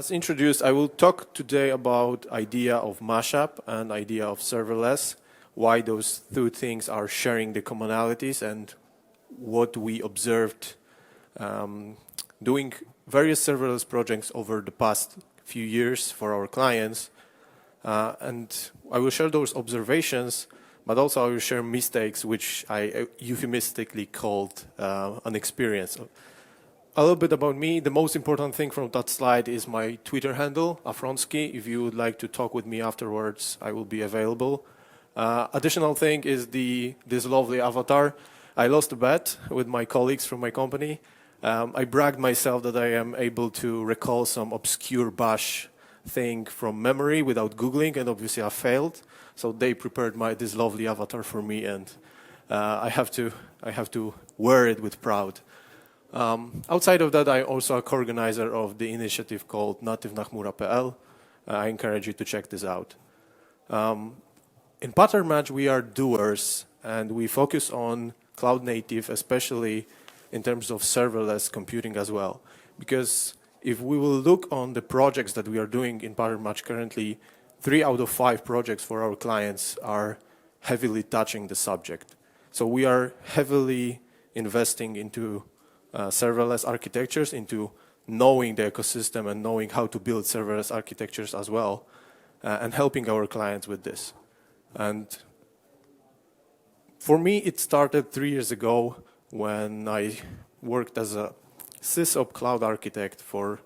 As introduced, I will talk today about idea of Mashup and idea of Serverless, why those two things are sharing the commonalities and what we observed doing various serverless projects over the past few years for our clients. And I will share those observations, but also I will share mistakes, which I euphemistically called an experience. A little bit about me. The most important thing from that slide is my Twitter handle, Afronsky. If you would like to talk with me afterwards, I will be available. Additional thing is this lovely avatar. I lost a bet with my colleagues from my company. I bragged myself that I am able to recall some obscure bash thing from memory without Googling, and obviously I failed. So they prepared this lovely avatar for me, and I have to wear it with pride. Outside of that, I'm also a co-organizer of the initiative called nativenachmura.pl. I encourage you to check this out. In Pattern Match, we are doers, and we focus on cloud native, especially in terms of serverless computing as well. Because if we will look on the projects that we are doing in Pattern Match currently, 3 out of 5 projects for our clients are heavily touching the subject. So we are heavily investing into serverless architectures, into knowing the ecosystem and knowing how to build serverless architectures as well, and helping our clients with this. And for me, it started 3 years ago when I worked as a SysOp cloud architect for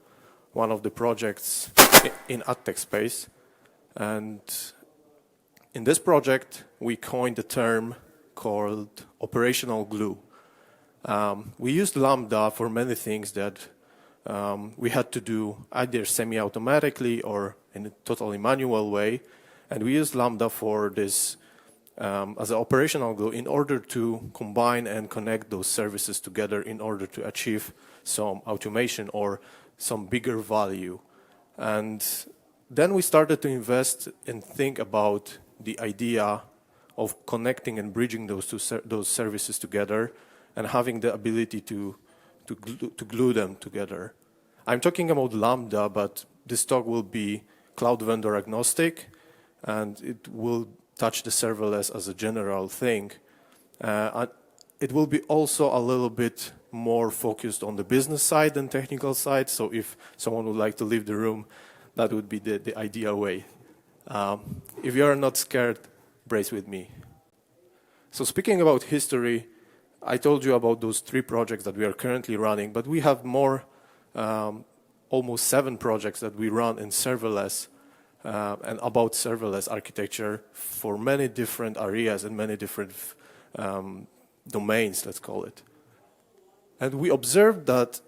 one of the projects in AdTech space. And in this project, we coined a term called operational glue. We used Lambda for many things that we had to do either semi-automatically or in a totally manual way. And we used Lambda for this as an operational glue in order to combine and connect those services together in order to achieve some automation or some bigger value. And then we started to invest and think about the idea of connecting and bridging those services together and having the ability to glue them together. I'm talking about Lambda, but this talk will be cloud vendor agnostic, and it will touch the serverless as a general thing. It will be also a little bit more focused on the business side than technical side, so if someone would like to leave the room, that would be the ideal way. If you are not scared, brace with me. So speaking about history, I told you about those 3 projects that we are currently running, but we have more, almost 7 projects that we run in serverless and about serverless architecture for many different areas and many different domains, let's call it. And we observed that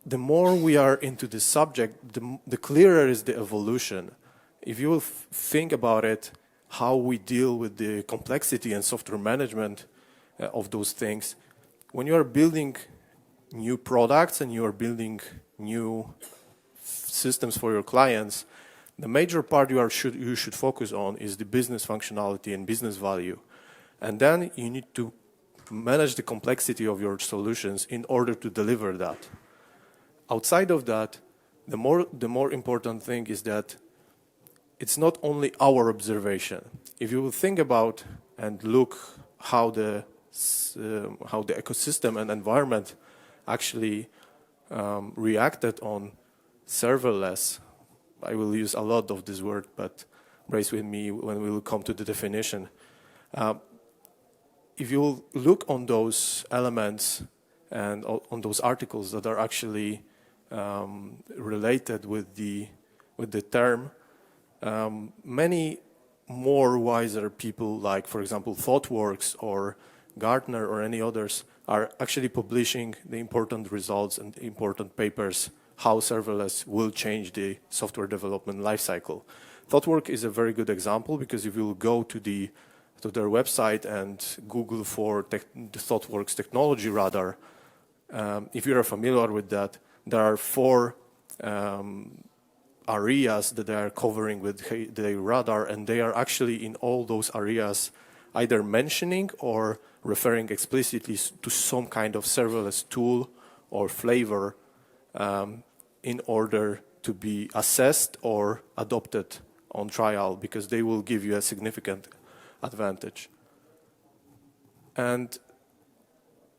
the more we are into this subject, the clearer is the evolution. If you will think about it, how we deal with the complexity and software management of those things, when you are building new products and you are building new systems for your clients, the major part you should focus on is the business functionality and business value. And then you need to manage the complexity of your solutions in order to deliver that. Outside of that, the more important thing is that it's not only our observation. If you will think about and look how the ecosystem and environment actually reacted on serverless, I will use a lot of this word, but brace with me when we will come to the definition. If you will look on those elements and on those articles that are actually related with the term, many more wiser people, like for example ThoughtWorks or Gartner or any others, are actually publishing the important results and important papers how serverless will change the software development lifecycle. ThoughtWorks is a very good example, because if you will go to their website and Google for the ThoughtWorks technology radar, if you are familiar with that, there are 4 areas that they are covering with the radar, and they are actually in all those areas either mentioning or referring explicitly to some kind of serverless tool or flavor in order to be assessed or adopted on trial, because they will give you a significant advantage. And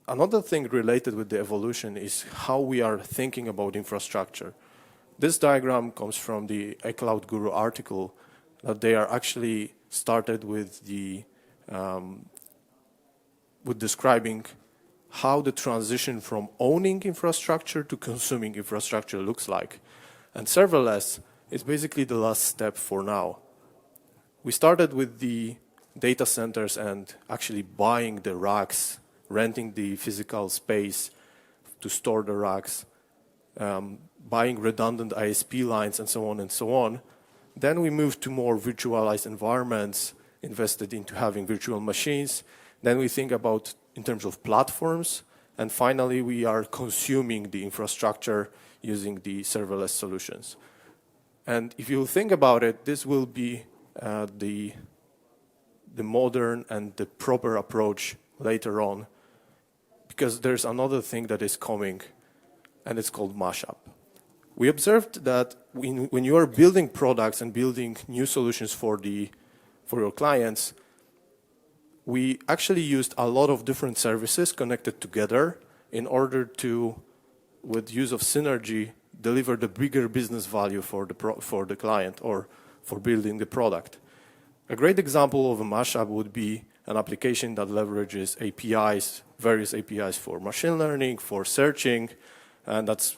another thing related with the evolution is how we are thinking about infrastructure. This diagram comes from the iCloud Guru article, that they are actually started with describing how the transition from owning infrastructure to consuming infrastructure looks like. And serverless is basically the last step for now. We started with the data centers and actually buying the racks, renting the physical space to store the racks, buying redundant ISP lines, and so on and so on. Then we moved to more virtualized environments, invested into having virtual machines. Then we think about in terms of platforms. And finally, we are consuming the infrastructure using the serverless solutions. And if you think about it, this will be the modern and the proper approach later on, because there's another thing that is coming, and it's called Mashup. We observed that when you are building products and building new solutions for your clients, we actually used a lot of different services connected together in order to, with use of synergy, deliver the bigger business value for the client or for building the product. A great example of a mashup would be an application that leverages APIs, various APIs for machine learning, for searching, and that's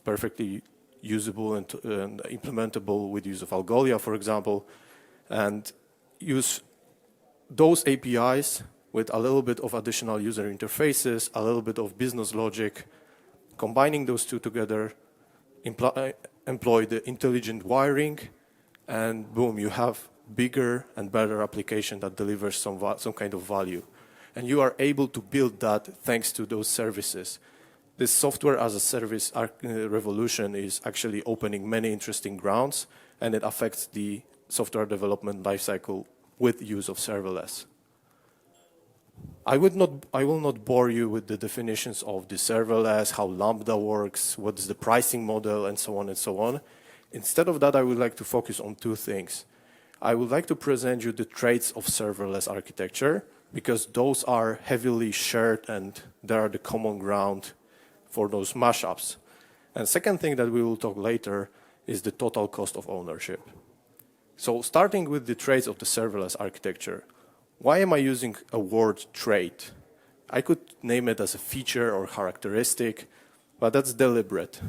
perfectly usable and implementable with use of Algolia, for example, and use those APIs with a little bit of additional user interfaces, a little bit of business logic, combining those two together, employ the intelligent wiring, and boom, you have bigger and better application that delivers some kind of value. And you are able to build that thanks to those services. This software as a service revolution is actually opening many interesting grounds, and it affects the software development lifecycle with use of serverless. I will not bore you with the definitions of the serverless, how Lambda works, what is the pricing model, and so on and so on. Instead of that, I would like to focus on two things. I would like to present you the traits of serverless architecture, because those are heavily shared and they are the common ground for those mashups. And second thing that we will talk later is the total cost of ownership. So starting with the traits of the serverless architecture, why am I using a word trait? I could name it as a feature or characteristic, but that's deliberate.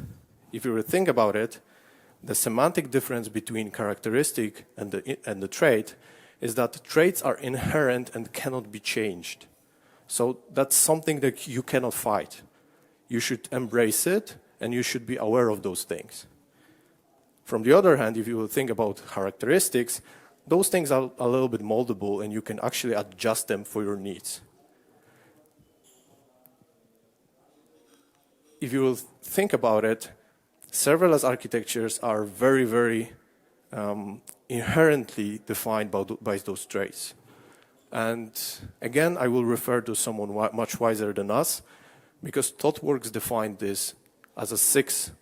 If you think about it, the semantic difference between characteristic and the trait is that traits are inherent and cannot be changed. So that's something that you cannot fight. You should embrace it, and you should be aware of those things. From the other hand, if you will think about characteristics, those things are a little bit moldable, and you can actually adjust them for your needs. If you will think about it, serverless architectures are very, very inherently defined by those traits. And again, I will refer to someone much wiser than us, because ThoughtWorks defined this as a six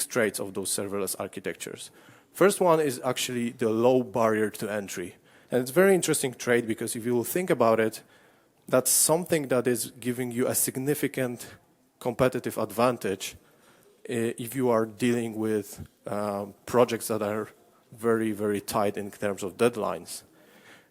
traits of those serverless architectures. First one is actually the low barrier to entry. And it's a very interesting trait, because if you will think about it, that's something that is giving you a significant competitive advantage if you are dealing with projects that are very, very tight in terms of deadlines.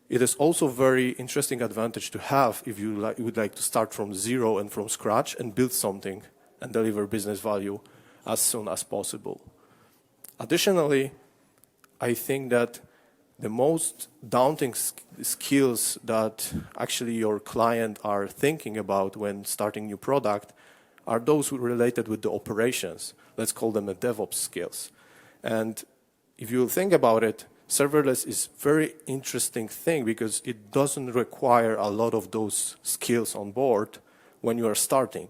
It is also a very interesting advantage to have if you would like to start from zero and from scratch and build something and deliver business value as soon as possible. Additionally, I think that the most daunting skills that actually your client are thinking about when starting new product are those related with the operations. Let's call them the DevOps skills. And if you think about it, serverless is a very interesting thing, because it doesn't require a lot of those skills on board when you are starting.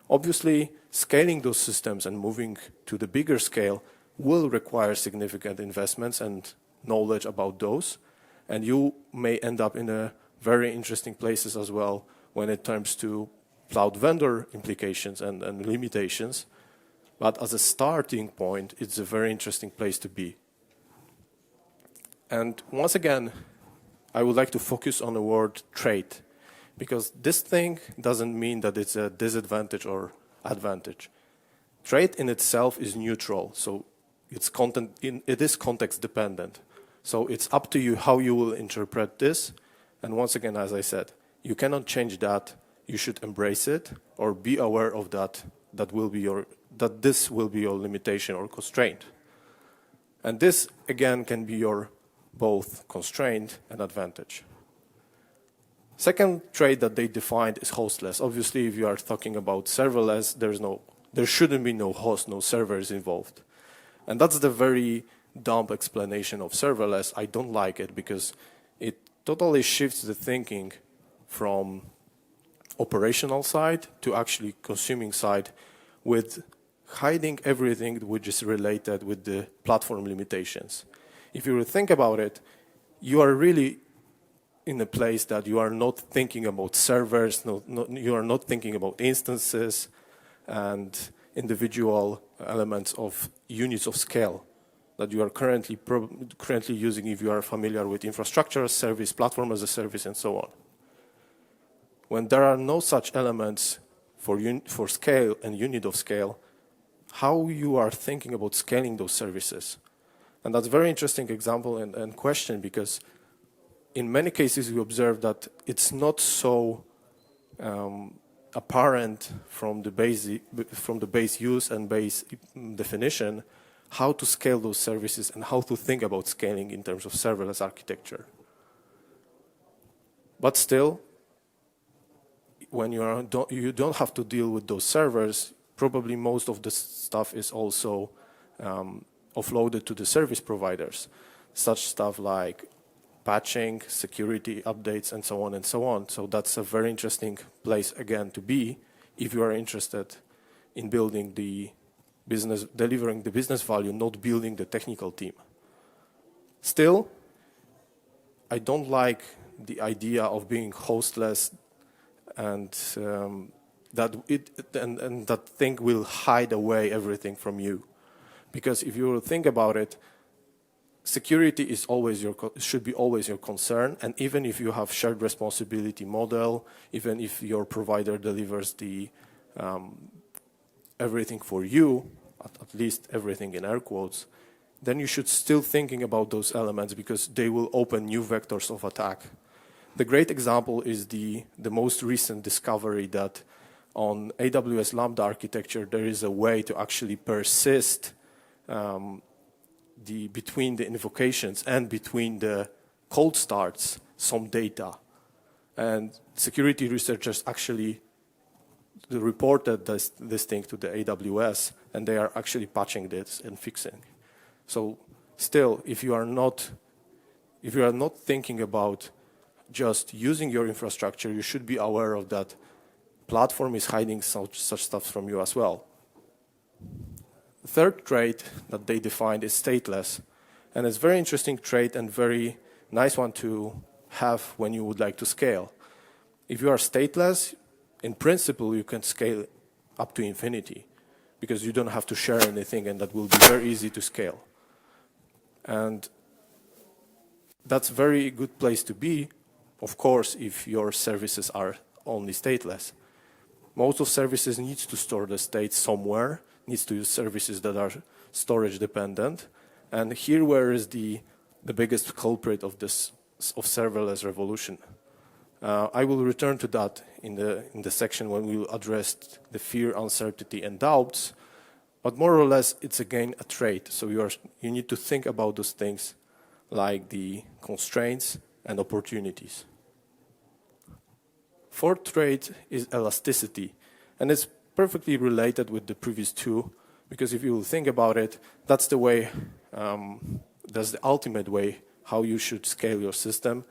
Obviously, scaling those systems and moving to the bigger scale will require significant investments and knowledge about those. And you may end up in a very interesting places as well when it comes to cloud vendor implications and limitations. But as a starting point, it's a very interesting place to be. And once again, I would like to focus on the word trait, because this thing doesn't mean that it's a disadvantage or advantage. Trait in itself is neutral, so it is context dependent. So it's up to you how you will interpret this. And once again, as I said, you cannot change that. You should embrace it or be aware of that. That this will be your limitation or constraint. And this again can be your both constraint and advantage. Second trait that they defined is hostless. Obviously, if you are talking about serverless, there shouldn't be no host, no servers involved. And that's the very dumb explanation of serverless. I don't like it because it totally shifts the thinking from operational side to actually consuming side, with hiding everything which is related with the platform limitations. If you think about it, you are really in a place that you are not thinking about servers, you are not thinking about instances and individual elements of units of scale that you are currently using if you are familiar with infrastructure as a service, platform as a service, and so on. When there are no such elements for scale and unit of scale, how you are thinking about scaling those services? And that's a very interesting example and question, because in many cases we observe that it's not so apparent from the base use and base definition how to scale those services and how to think about scaling in terms of serverless architecture. But still, when you don't have to deal with those servers, probably most of the stuff is also offloaded to the service providers. Such stuff like patching, security updates, and so on and so on. So that's a very interesting place, again, to be if you are interested in building the business, delivering the business value, not building the technical team. Still, I don't like the idea of being hostless and that thing will hide away everything from you. Because if you think about it, security is should be always your concern, and even if you have shared responsibility model, even if your provider delivers the everything for you, at least everything in air quotes, then you should still thinking about those elements because they will open new vectors of attack. The great example is the most recent discovery that on AWS Lambda architecture there is a way to actually persist between the invocations and between the cold starts some data. And security researchers actually reported this thing to the AWS, and they are actually patching this and fixing. So still, if you are not thinking about just using your infrastructure, you should be aware of that platform is hiding such stuff from you as well. The third trait that they defined is stateless. And it's a very interesting trait and very nice one to have when you would like to scale. If you are stateless, in principle, you can scale up to infinity because you don't have to share anything, and that will be very easy to scale. And that's a very good place to be, of course, if your services are only stateless. Most of services needs to store the state somewhere, needs to use services that are storage dependent. And here where is the biggest culprit of serverless revolution. I will return to that in the section when we will address the fear, uncertainty, and doubts. But more or less, it's again a trait. So you need to think about those things like the constraints and opportunities. Fourth trait is elasticity, and it's perfectly related with the previous two, because if you think about it, that's the way, that's the ultimate way how you should scale your system.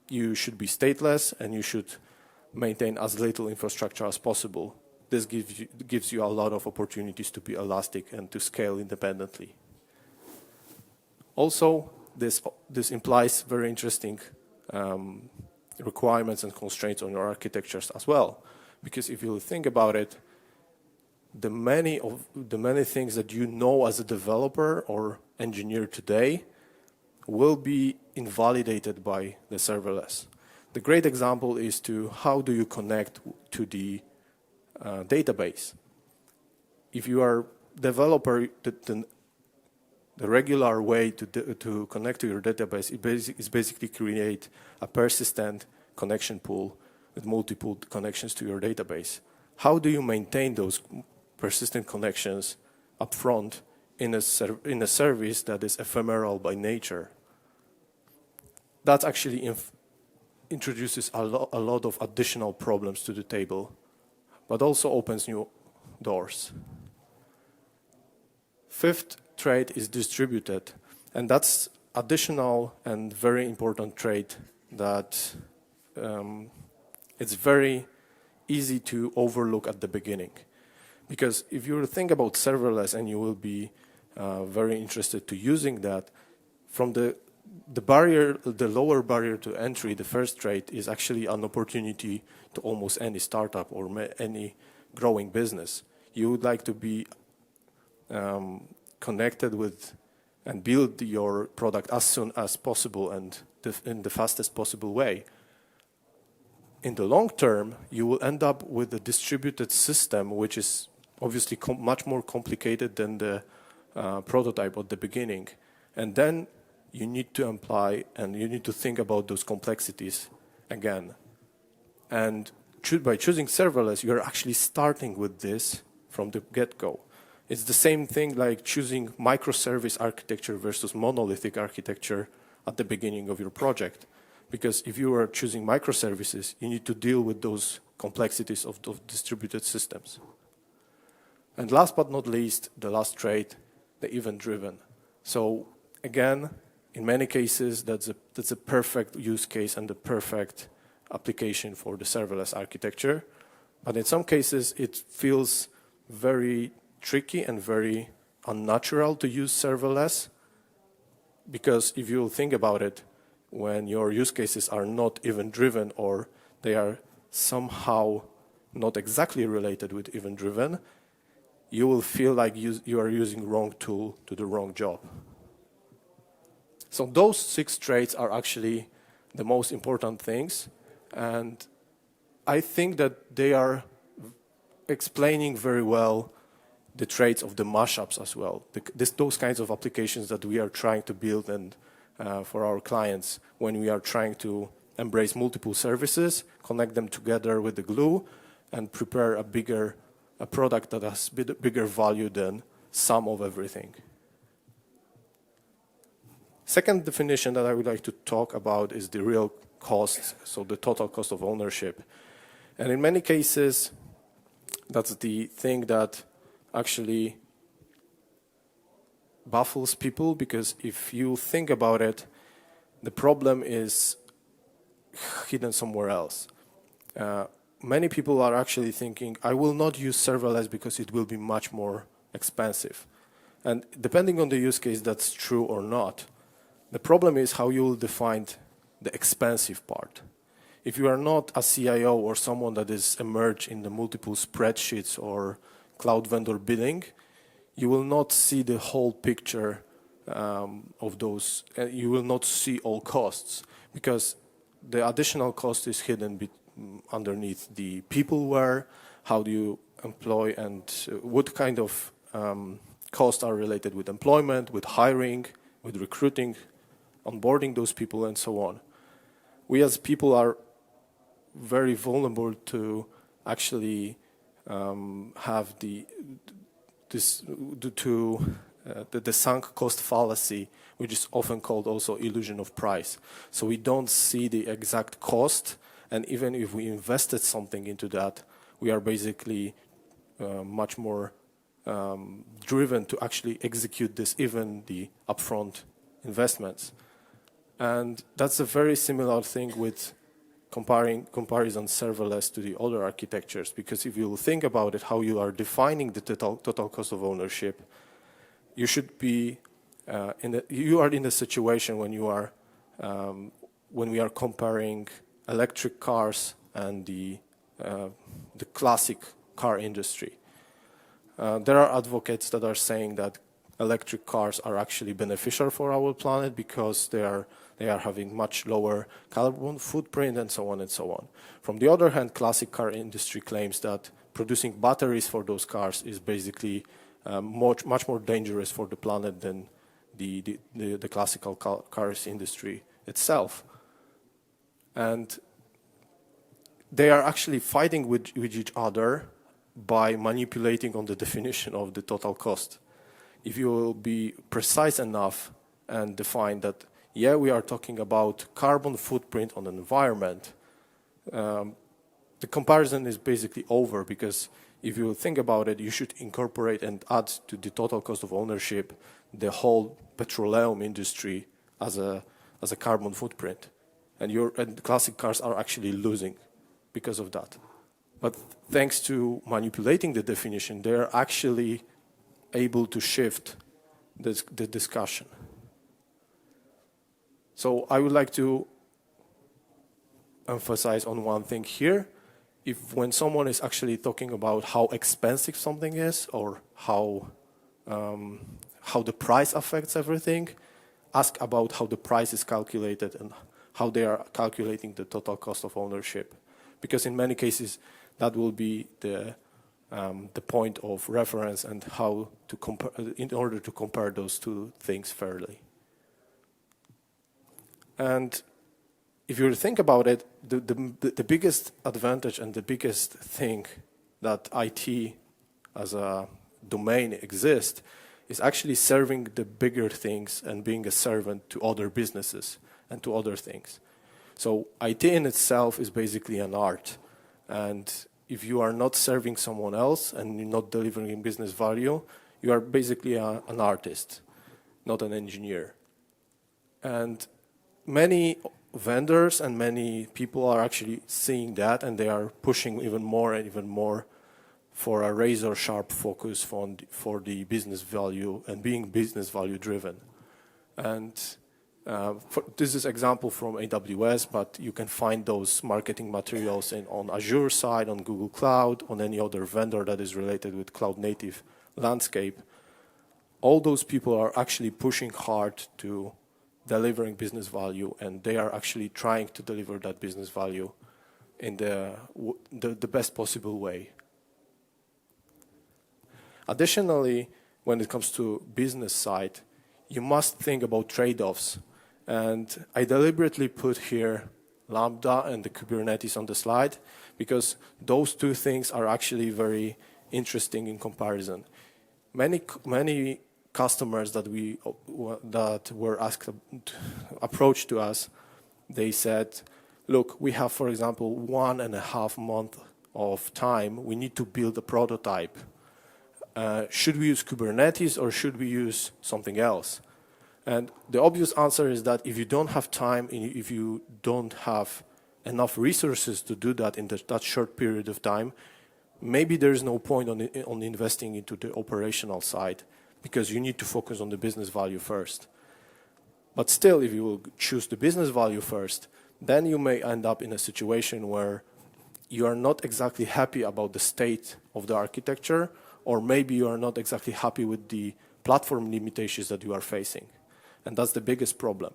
You should be stateless, and you should maintain as little infrastructure as possible. This gives you a lot of opportunities to be elastic and to scale independently. Also, this implies very interesting requirements and constraints on your architectures as well. Because if you think about it, the many things that you know as a developer or engineer today will be invalidated by the serverless. The great example is to how do you connect to the database. If you are developer, the regular way to connect to your database is basically create a persistent connection pool with multiple connections to your database. How do you maintain those persistent connections up front in a service that is ephemeral by nature? That actually introduces a lot of additional problems to the table, but also opens new doors. Fifth trait is distributed, and that's additional and very important trait that it's very easy to overlook at the beginning. Because if you think about serverless, and you will be very interested to using that, from the lower barrier to entry, the first trait is actually an opportunity to almost any startup or any growing business. You would like to be connected with and build your product as soon as possible and in the fastest possible way. In the long term, you will end up with a distributed system, which is obviously much more complicated than the prototype at the beginning. And then you need to apply and you need to think about those complexities again. And by choosing serverless, you're actually starting with this from the get-go. It's the same thing like choosing microservice architecture versus monolithic architecture at the beginning of your project. Because if you are choosing microservices, you need to deal with those complexities of distributed systems. And last but not least, the last trait, the event-driven. So again, in many cases, that's a perfect use case and the perfect application for the serverless architecture. But in some cases, it feels very tricky and very unnatural to use serverless. Because if you think about it, when your use cases are not event-driven or they are somehow not exactly related with event-driven, you will feel like you are using wrong tool to the wrong job. So those 6 traits are actually the most important things, and I think that they are explaining very well the traits of the mashups as well. Those kinds of applications that we are trying to build and for our clients when we are trying to embrace multiple services, connect them together with the glue, and prepare a product that has bigger value than sum of everything. Second definition that I would like to talk about is the real cost, so the total cost of ownership. And in many cases, that's the thing that actually baffles people, because if you think about it, the problem is hidden somewhere else. Many people are actually thinking, I will not use serverless because it will be much more expensive. And depending on the use case, that's true or not. The problem is how you will define the expensive part. If you are not a CIO or someone that is immersed in the multiple spreadsheets or cloud vendor billing, you will not see the whole picture of those. You will not see all costs, because the additional cost is hidden underneath the peopleware, how do you employ, and what kind of costs are related with employment, with hiring, with recruiting, onboarding those people, and so on. We as people are very vulnerable to actually have the sunk cost fallacy, which is often called also illusion of price. So we don't see the exact cost, and even if we invested something into that, we are basically much more driven to actually execute this, even the upfront investments. And that's a very similar thing with comparison serverless to the other architectures, because if you think about it, how you are defining the total cost of ownership, you should be you are in a situation when you are when we are comparing electric cars and the classic car industry. There are advocates that are saying that electric cars are actually beneficial for our planet because they are having much lower carbon footprint and so on and so on. From the other hand, classic car industry claims that producing batteries for those cars is basically much more dangerous for the planet than the classical cars industry itself. And they are actually fighting with each other by manipulating on the definition of the total cost. If you will be precise enough and define that, yeah, we are talking about carbon footprint on the environment, the comparison is basically over, because if you think about it, you should incorporate and add to the total cost of ownership the whole petroleum industry as a carbon footprint. And classic cars are actually losing because of that. But thanks to manipulating the definition, they're actually able to shift the discussion. So I would like to emphasize on one thing here. When someone is actually talking about how expensive something is, or how the price affects everything, ask about how the price is calculated and how they are calculating the total cost of ownership. Because in many cases, that will be the point of reference and how to compare, in order to compare those two things fairly. And if you think about it, the biggest advantage and the biggest thing that IT as a domain exists is actually serving the bigger things and being a servant to other businesses and to other things. So IT in itself is basically an art. And if you are not serving someone else and you're not delivering business value, you are basically an artist, not an engineer. And many vendors and many people are actually seeing that, and they are pushing even more and even more for a razor-sharp focus for the business value and being business value driven. And this is example from AWS, but you can find those marketing materials on Azure side, on Google Cloud, on any other vendor that is related with cloud native landscape. All those people are actually pushing hard to delivering business value, and they are actually trying to deliver that business value in the best possible way. Additionally, when it comes to business side, you must think about trade-offs. And I deliberately put here Lambda and the Kubernetes on the slide, because those two things are actually very interesting in comparison. Many customers that were approached to us, they said, look, we have, for example, 1.5 months of time. We need to build a prototype. Should we use Kubernetes or should we use something else? And the obvious answer is that if you don't have time, if you don't have enough resources to do that in that short period of time, maybe there is no point on investing into the operational side, because you need to focus on the business value first. But still, if you will choose the business value first, then you may end up in a situation where you are not exactly happy about the state of the architecture, or maybe you are not exactly happy with the platform limitations that you are facing. And that's the biggest problem.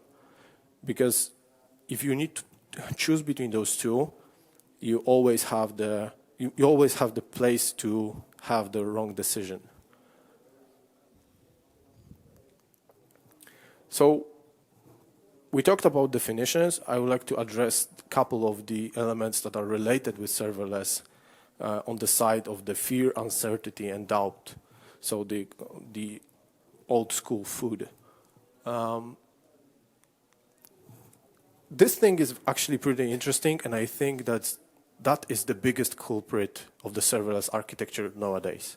Because if you need to choose between those two, you always have the place to have the wrong decision. So we talked about definitions. I would like to address a couple of the elements that are related with serverless on the side of the fear, uncertainty, and doubt. So the old school food. This thing is actually pretty interesting, and I think that is the biggest culprit of the serverless architecture nowadays.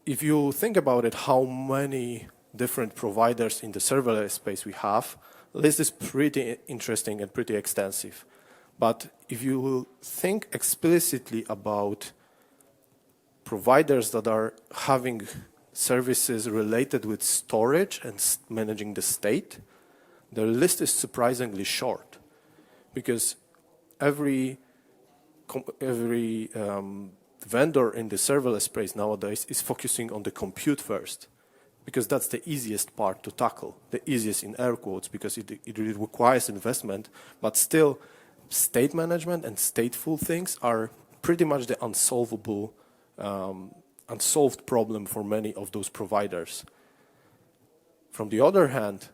If you think about it, how many different providers in the serverless space we have, the list is pretty interesting and pretty extensive. But if you will think explicitly about providers that are having services related with storage and managing the state, the list is surprisingly short, because every vendor in the serverless space nowadays is focusing on the compute first, because that's the easiest part to tackle, the easiest in air quotes, because it really requires investment, but still state management and stateful things are pretty much the unsolved problem for many of those providers. From the other hand,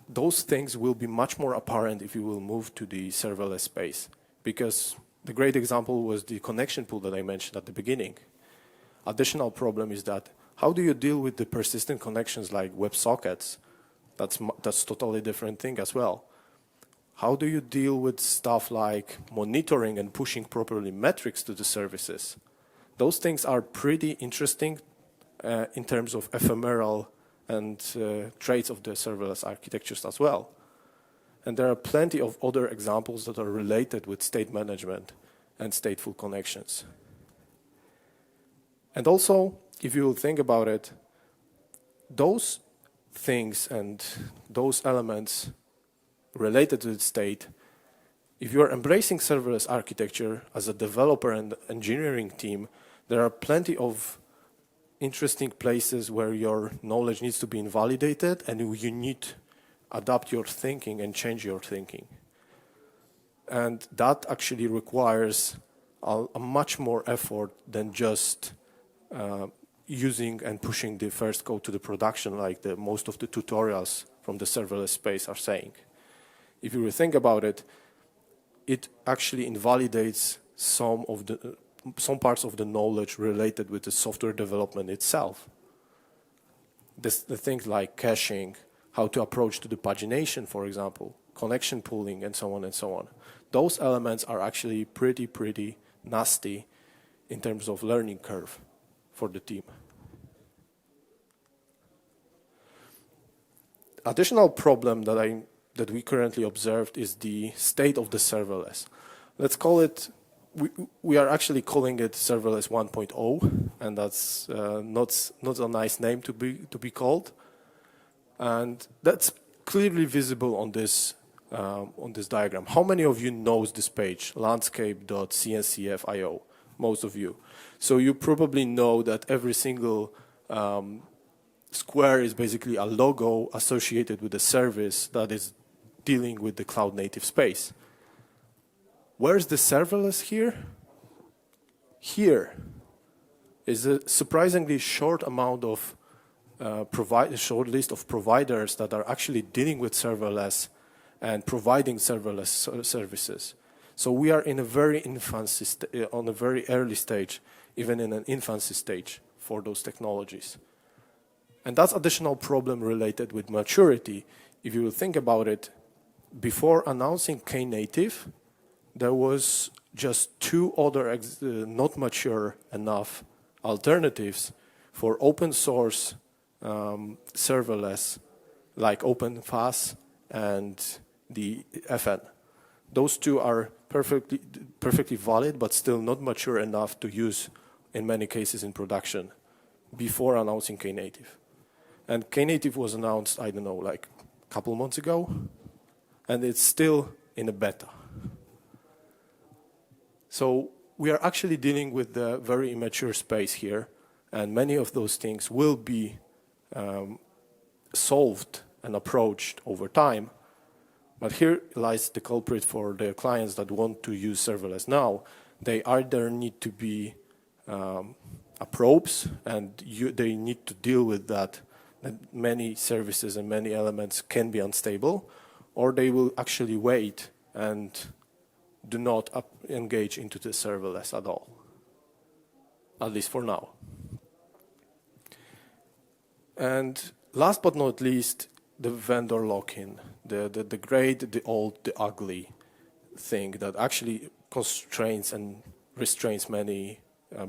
those things will be much more apparent if you will move to the serverless space, because the great example was the connection pool that I mentioned at the beginning. Additional problem is that how do you deal with the persistent connections like WebSockets? That's totally different thing as well. How do you deal with stuff like monitoring and pushing properly metrics to the services? Those things are pretty interesting in terms of ephemeral and traits of the serverless architectures as well. And there are plenty of other examples that are related with state management and stateful connections. And also, if you think about it, those things and those elements related to the state, if you are embracing serverless architecture as a developer and engineering team, there are plenty of interesting places where your knowledge needs to be invalidated and you need to adapt your thinking and change your thinking. And that actually requires a much more effort than just using and pushing the first code to the production like most of the tutorials from the serverless space are saying. If you think about it, it actually invalidates some parts of the knowledge related with the software development itself. The things like caching, how to approach to the pagination, for example, connection pooling, and so on and so on. Those elements are actually pretty nasty in terms of learning curve for the team. Additional problem that we currently observed is the state of the serverless. Let's call it, we are actually calling it serverless 1.0, and that's not a nice name to be called. And that's clearly visible on this diagram. How many of you knows this page, landscape.cncf.io? Most of you. So you probably know that every single square is basically a logo associated with a service that is dealing with the cloud native space. Where's the serverless here? Here is a surprisingly short amount of short list of providers that are actually dealing with serverless and providing serverless services. So we are in a very on a very early stage, even in an infancy stage for those technologies. And that's additional problem related with maturity. If you think about it, before announcing Knative, there was just two other not mature enough alternatives for open source serverless, like OpenFaaS and the FN. Those two are perfectly valid, but still not mature enough to use in many cases in production before announcing Knative. And Knative was announced, I don't know, like a couple months ago, and it's still in a beta. So we are actually dealing with the very immature space here, and many of those things will be solved and approached over time. But here lies the culprit for the clients that want to use serverless now. They either need to be probes, and they need to deal with that many services and many elements can be unstable, or they will actually wait and do not engage into the serverless at all, at least for now. And last but not least, the vendor lock-in, the great, the old, the ugly thing that actually constrains and restrains many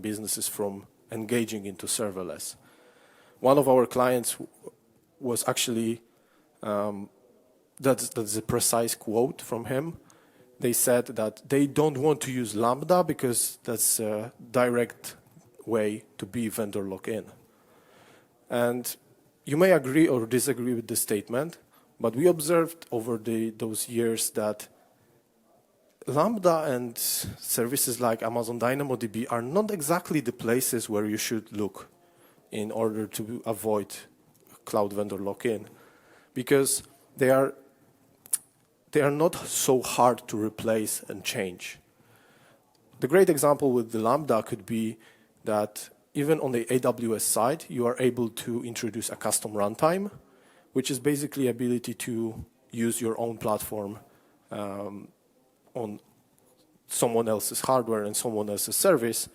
businesses from engaging into serverless. One of our clients was actually, that's a precise quote from him. They said that they don't want to use Lambda because that's a direct way to be vendor lock-in. And you may agree or disagree with this statement, but we observed over those years that Lambda and services like Amazon DynamoDB are not exactly the places where you should look in order to avoid cloud vendor lock-in, because they are not so hard to replace and change. The great example with the Lambda could be that even on the AWS side, you are able to introduce a custom runtime, which is basically ability to use your own platform on someone else's hardware and someone else's service,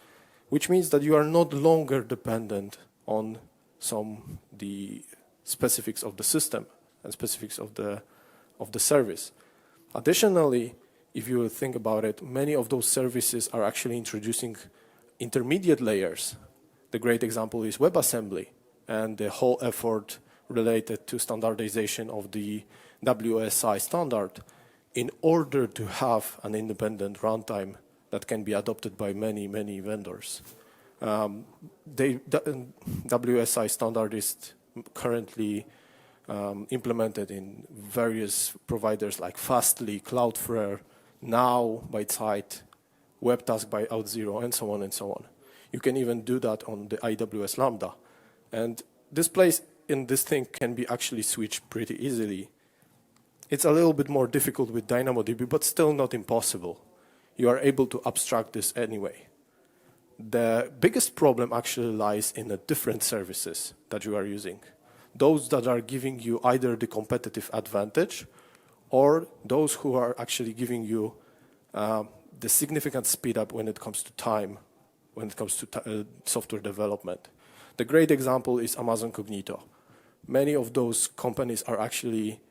which means that you are no longer dependent on the specifics of the system and specifics of the service. Additionally, if you think about it, many of those services are actually introducing intermediate layers. The great example is WebAssembly and the whole effort related to standardization of the WSI standard in order to have an independent runtime that can be adopted by many, many vendors. The WSI standard is currently implemented in various providers like Fastly, Cloudflare, Now by Site, Webtask by OutZero, and so on and so on. You can even do that on the AWS Lambda. And this place in this thing can be actually switched pretty easily. It's a little bit more difficult with DynamoDB, but still not impossible. You are able to abstract this anyway. The biggest problem actually lies in the different services that you are using. Those that are giving you either the competitive advantage or those who are actually giving you the significant speed up when it comes to time, when it comes to software development. The great example is Amazon Cognito. Many of those companies are actually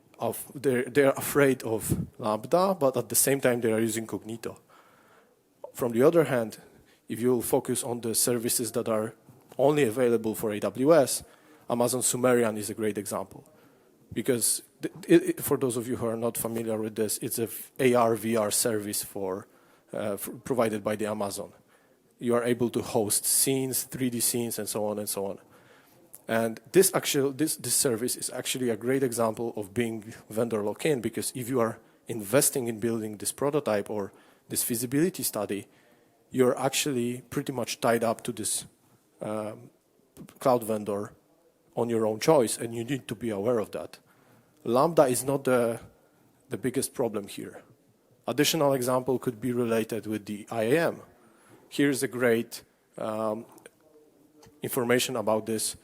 they're afraid of Lambda, but at the same time they are using Cognito. From the other hand, if you focus on the services that are only available for AWS, Amazon Sumerian is a great example. Because for those of you who are not familiar with this, it's an AR/VR service provided by the Amazon. You are able to host scenes, 3D scenes, and so on and so on. And this service is actually a great example of being vendor lock-in, because if you are investing in building this prototype or this feasibility study, you're actually pretty much tied up to this cloud vendor on your own choice, and you need to be aware of that. Lambda is not the biggest problem here. Additional example could be related with the IAM. Here's a great information about this,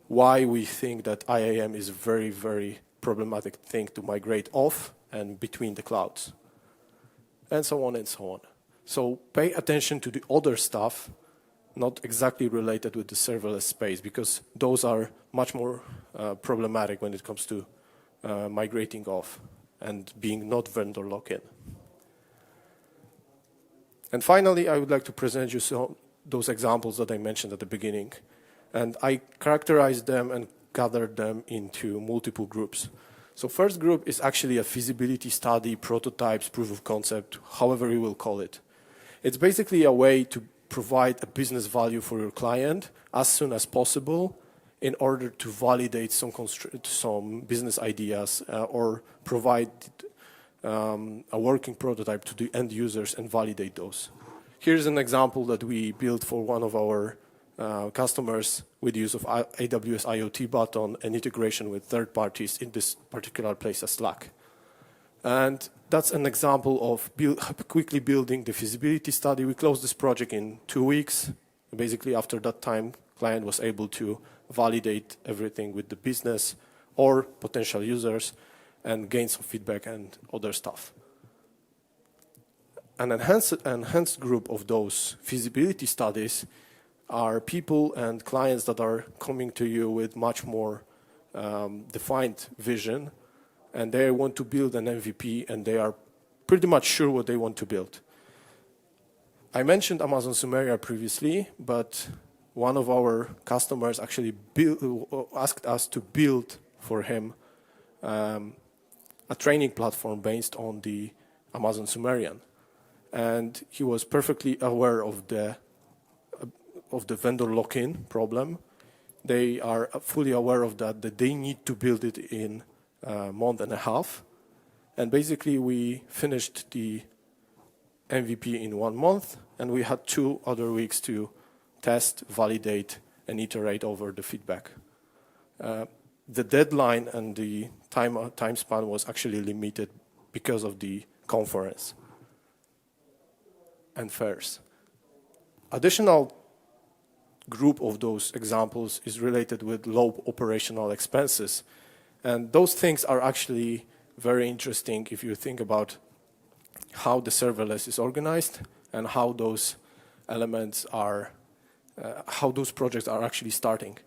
why we think that IAM is a very, very problematic thing to migrate off and between the clouds, and so on and so on. So pay attention to the other stuff, not exactly related with the serverless space, because those are much more problematic when it comes to migrating off and being not vendor lock-in. And finally, I would like to present you those examples that I mentioned at the beginning. And I characterized them and gathered them into multiple groups. So first group is actually a feasibility study, prototypes, proof of concept, however you will call it. It's basically a way to provide a business value for your client as soon as possible in order to validate some business ideas or provide a working prototype to the end users and validate those. Here's an example that we built for one of our customers with use of AWS IoT button and integration with third parties in this particular place as Slack. And that's an example of quickly building the feasibility study. We closed this project in 2 weeks. Basically, after that time, client was able to validate everything with the business or potential users and gain some feedback and other stuff. An enhanced group of those feasibility studies are people and clients that are coming to you with much more defined vision, and they want to build an MVP, and they are pretty much sure what they want to build. I mentioned Amazon Sumeria previously, but one of our customers actually asked us to build for him a training platform based on the Amazon Sumerian. And he was perfectly aware of the vendor lock-in problem. They are fully aware of that they need to build it in a month and a half. And basically we finished the MVP in 1 month, and we had 2 other weeks to test, validate, and iterate over the feedback. The deadline and the time span was actually limited because of the conference and fairs. Additional group of those examples is related with low operational expenses. And those things are actually very interesting if you think about how the serverless is organized and how those elements are, how those projects are actually starting.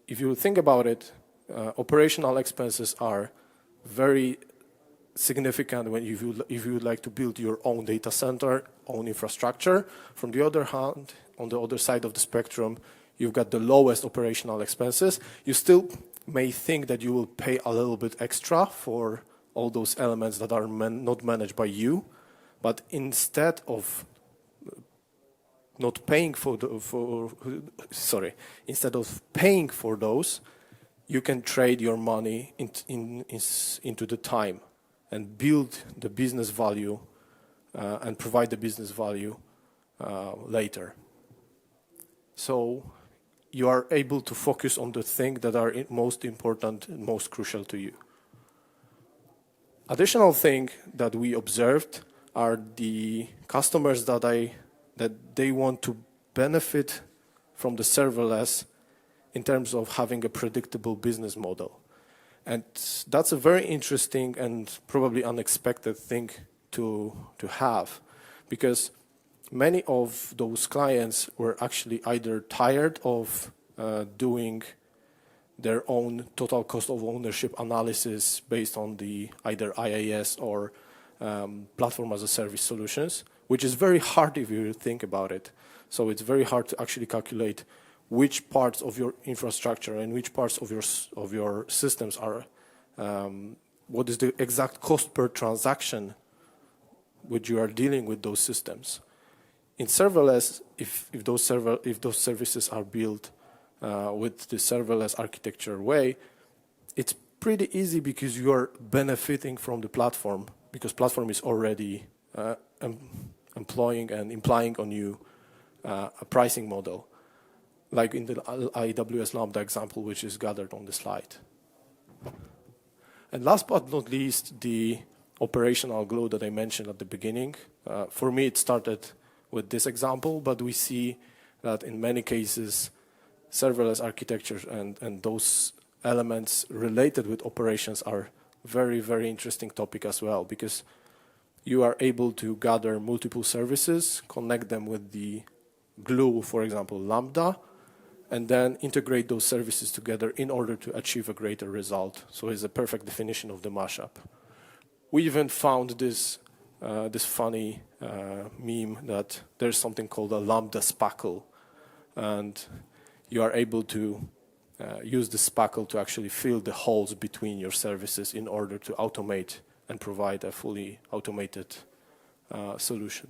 If you think about it, operational expenses are very significant when if you would like to build your own data center, own infrastructure. From the other hand, on the other side of the spectrum, you've got the lowest operational expenses. You still may think that you will pay a little bit extra for all those elements that are not managed by you, but instead of not paying instead of paying for those, you can trade your money into the time and build the business value and provide the business value later. So you are able to focus on the things that are most important and most crucial to you. Additional thing that we observed are the customers that they want to benefit from the serverless in terms of having a predictable business model. And that's a very interesting and probably unexpected thing to have, because many of those clients were actually either tired of doing their own total cost of ownership analysis based on the either IaaS or platform as a service solutions, which is very hard if you think about it. So it's very hard to actually calculate which parts of your infrastructure and which parts of your systems are, what is the exact cost per transaction which you are dealing with those systems. In serverless, if those services are built with the serverless architecture way, it's pretty easy because you are benefiting from the platform, because platform is already employing and implying on you a pricing model, like in the AWS Lambda example, which is gathered on the slide. And last but not least, the operational glue that I mentioned at the beginning. For me, it started with this example, but we see that in many cases, serverless architectures and those elements related with operations are very, very interesting topic as well, because you are able to gather multiple services, connect them with the glue, for example, Lambda, and then integrate those services together in order to achieve a greater result. So it's a perfect definition of the mashup. We even found this funny meme that there's something called a Lambda spackle, and you are able to use the spackle to actually fill the holes between your services in order to automate and provide a fully automated solution.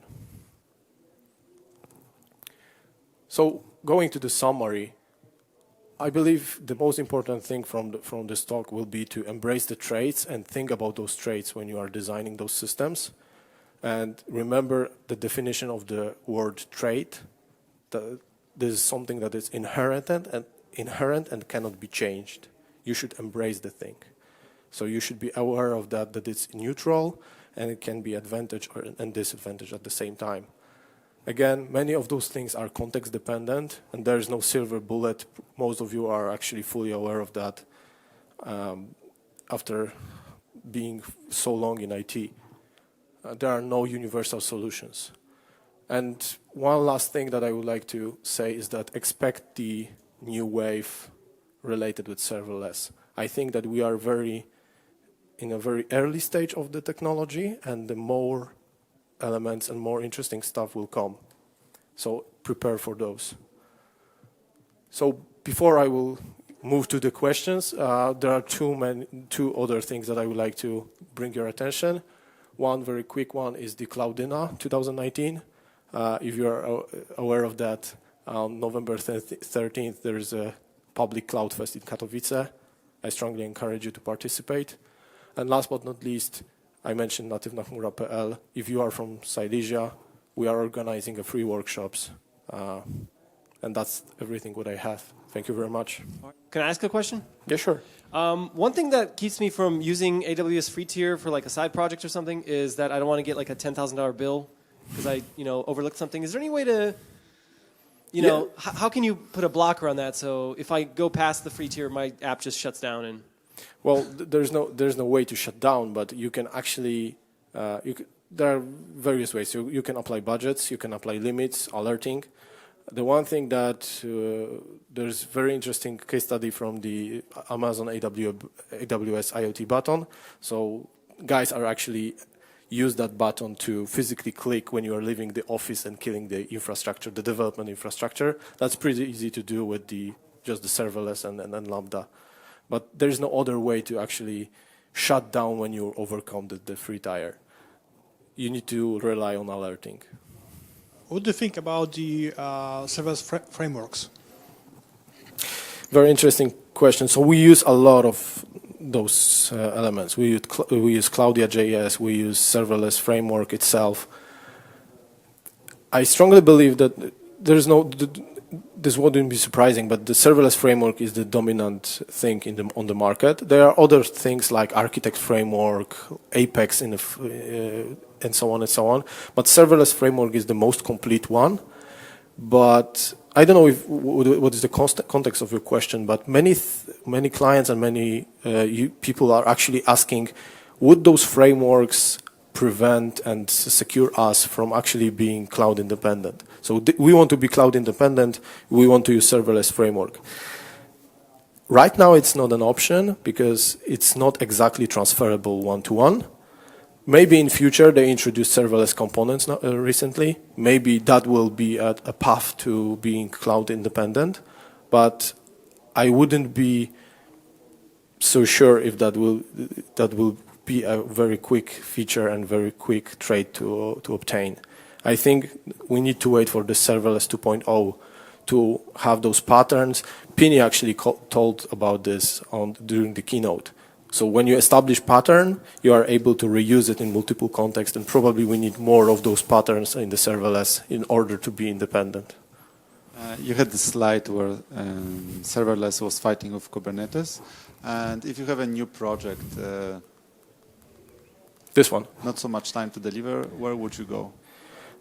So going to the summary, I believe the most important thing from this talk will be to embrace the traits and think about those traits when you are designing those systems. And remember the definition of the word trait. This is something that is inherent and cannot be changed. You should embrace the thing. So you should be aware of that it's neutral and it can be advantage and disadvantage at the same time. Again, many of those things are context dependent and there is no silver bullet. Most of you are actually fully aware of that after being so long in IT. There are no universal solutions. And one last thing that I would like to say is that expect the new wave related with serverless. I think that we are in a very early stage of the technology, and the more elements and more interesting stuff will come. So prepare for those. So before I will move to the questions, there are two other things that I would like to bring your attention. One very quick one is the Deena 2019. If you are aware of that, on November 13th, there is a public cloud fest in Katowice. I strongly encourage you to participate. And last but not least, I mentioned nativenachmura.pl. If you are from Silesia, we are organizing a free workshops. And that's everything what I have. Thank you very much. Can I ask a question? Yeah, sure. One thing that keeps me from using AWS free tier for like a side project or something is that I don't want to get like a $10,000 bill because I, overlooked something. Is there any way to, how can you put a blocker on that so if I go past the free tier, my app just shuts down? And well, there's no way to shut down, but you can actually there are various ways. You can apply budgets, you can apply limits, alerting. The one thing that there's very interesting case study from the Amazon AWS IoT button. So guys are actually use that button to physically click when you are leaving the office and killing the infrastructure, the development infrastructure. That's pretty easy to do with just the serverless and Lambda. But there's no other way to actually shut down when you overcome the free tier. You need to rely on alerting. What do you think about the serverless frameworks? Very interesting question. So we use a lot of those elements. We use Cloudya.js, we use serverless framework itself. I strongly believe that this wouldn't be surprising, but the serverless framework is the dominant thing on the market. There are other things like Architect framework, Apex and so on and so on. But serverless framework is the most complete one. But I don't know what is the context of your question, but many clients and many people are actually asking, would those frameworks prevent and secure us from actually being cloud independent? So we want to be cloud independent, we want to use serverless framework. Right now it's not an option because it's not exactly transferable one-to-one. Maybe in future they introduce serverless components recently. Maybe that will be a path to being cloud independent, but I wouldn't be so sure if that will be a very quick feature and very quick trade to obtain. I think we need to wait for the serverless 2.0 to have those patterns. Pini actually told about this during the keynote. So when you establish pattern, you are able to reuse it in multiple contexts, and probably we need more of those patterns in the serverless in order to be independent. You had the slide where serverless was fighting with Kubernetes, and if you have a new project, this one, not so much time to deliver, where would you go?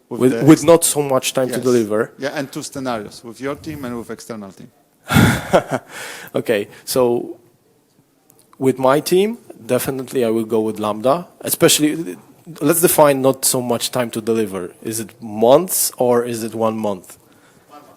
With not so much time to deliver? Yeah, and two scenarios, with your team and with external team. Okay, so with my team, definitely I will go with Lambda. Especially, let's define not so much time to deliver. Is it months or is it 1 month? 1 month.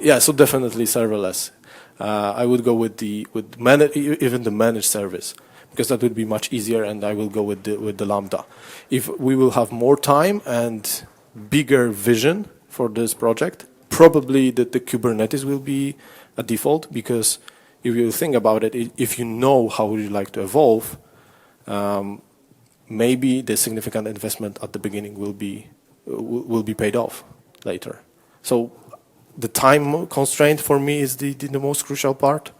Yeah, so definitely serverless. I would go with even the managed service, because that would be much easier, and I will go with the Lambda. If we will have more time and bigger vision for this project, probably the Kubernetes will be a default, because if you think about it, if you know how you like to evolve, maybe the significant investment at the beginning will be paid off later. So the time constraint for me is the most crucial part.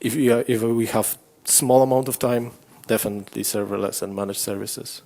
If we have small amount of time, definitely serverless and managed services.